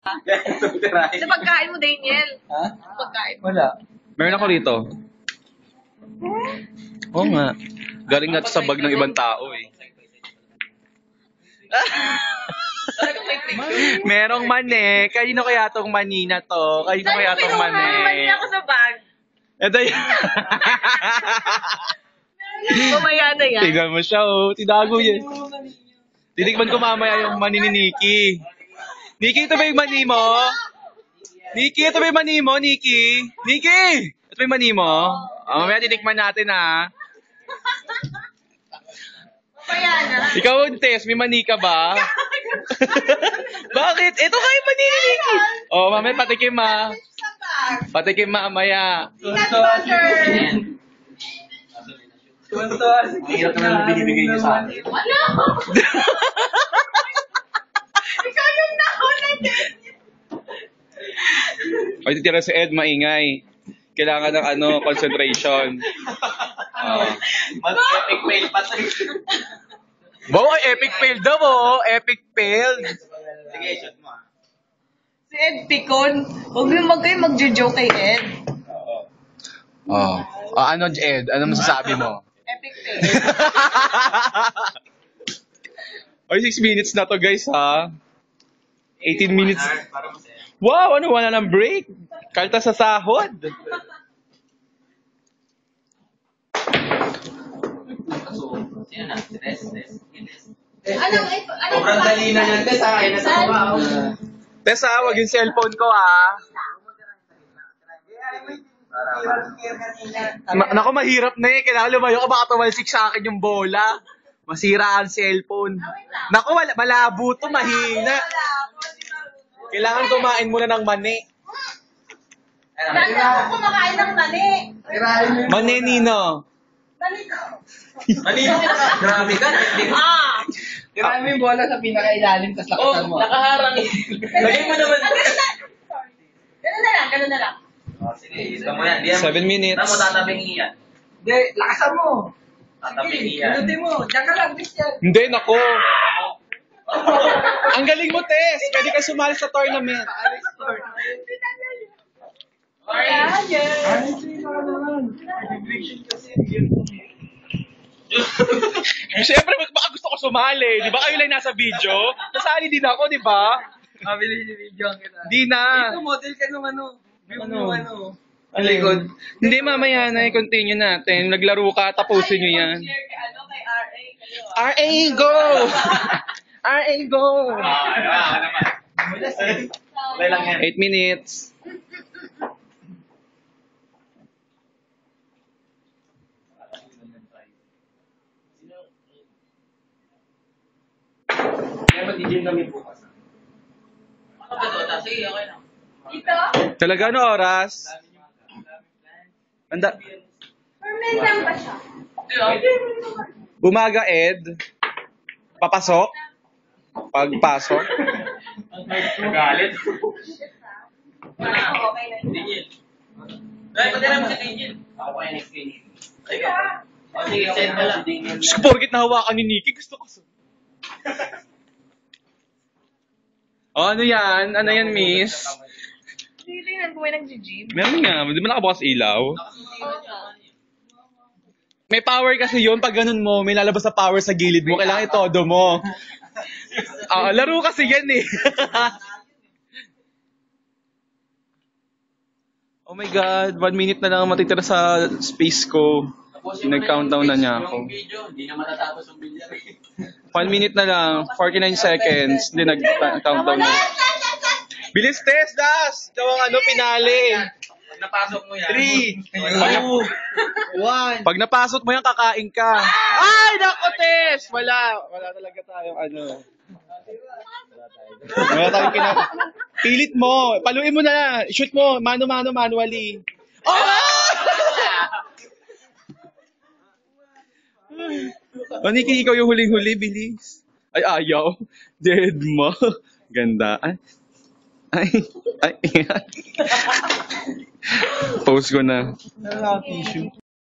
Sa pagkain mo, Daniel. Ha? Sa pagkain mo. Wala. Meron ako rito. Oo nga. Galing nga to sa bag ng ibang tao eh. Merong mani. Kanino kaya tong mani na to? Kanino kaya tong mani? Mani ako sa bag. Ito yun. Mamaya na yan. Tignan mo siya oh. Tinago yan. Titikman ko mamaya yung mani ni Nikki. Nikki, ito ba yung mani mo? Nikki, ito ba yung mani mo, Nikki? Nikki! Ito ba yung mani mo? Oh, mamaya titikman natin ah. Mamaya na. Ikaw, Tess, may mani ka ba? Bakit? Ito kayo mani ni Nikki. Oh, mamaya patikim ah. Patikim mamaya. Peanut butter. Ang hirap naman na binibigay niyo sa akin. Wala. Ikaw yung nauna din. Ay, titira si Ed, maingay. Kailangan ng concentration. Mas epic fail pa sa'yo. Wow, epic fail daw oh. Epic fail. Sige, shot mo ah. Si Ed Picon. Huwag kayo mag-joke kay Ed. Oh. Ano, Ed? Ano masasabi mo? Epic fail. Ay, 6 minutes na to guys ha. 18 minutes. Para masaya. Wow, ano, wala ng break. Kalta sa sahod. Sino na? Tres. Sobrang dali na yan. Tess, kaya na sa kumaw. Tessa, wag yung cellphone ko ha. Nako, mahirap na eh. Kailangan lumayo ka, baka tumalsik sa akin yung bola. Masira ang cellphone. Nako, malabo to, mahina. Kailangan kumain muna ng mani. Dati ako kumakain ng mani. Mani, Nino. Mani ko. Grabe ka. Ah! Tirahin mo yung bola sa pinakailalim, tas lakasan mo. Nakaharang eh. Lagay mo naman. Ganun na lang. Sige, ito mo yan. 7 minutes. Tama mo, tatabing iyan. Hindi, lakasan mo. Tatabing iyan. Pinutin mo. Diyan ka lang, Christian. Hindi, nako. Ang galing mo, Tess. Pwede ka sumali sa tournament. Siyempre, baka gusto ko sumali. Di ba kayo lang nasa video? Nasali din ako, di ba? Mabili ni video ang kita. Di na. Ito, model ka nung ano. Ano? Ang likod. Hindi, mamaya na. I-continue natin. Naglaro ka, tapusin nyo yan. Share kay kay RA kayo. RA, go! RA, go! Okay lang yan. 8 minutes. Kaya mag-gym kami bukas. Sige, okay na. Dito? Talaga, ano oras? Anda. Permanent lang ba siya? Umaga, Ed. Papasok. Pagpasok. Galit. Okay na yun. Tingin. Dahil patira mo si Tingin. Ako pa yung next game. Sige, send mo lang. Porkit na hawakan ni Nikki, gusto ko. Oh, ano yan? Ano yan, miss? Tingnan ko may nag-gym. Meron nga. Di ba nakabukas ilaw? May power kasi yun. Pag ganun mo, may lalabas sa power sa gilid mo. Kailangan itodo mo. Laro kasi yan eh. Oh my God. 1 minute na lang matitira sa space ko. Nag-countdown na niya ako. Hindi na matatapos yung bilyar. 1 minute na lang. 49 seconds. Hindi, nag-countdown na. Bilis, Tess! Das! Ikaw ang pinali. Pag napasok mo yan. 3, 2, 1. Pag napasok mo yan, kakain ka. Ay, nako, Tess! Wala talaga tayong Wala tayong Pilit mo. Paluin mo na. Shoot mo. Mano-mano, manually. Oh! Oh, Nikki, ikaw yung huling-huli, bilis. Ay, ayaw. Dead mo. Ganda. Ay. Post ko na. Tissue.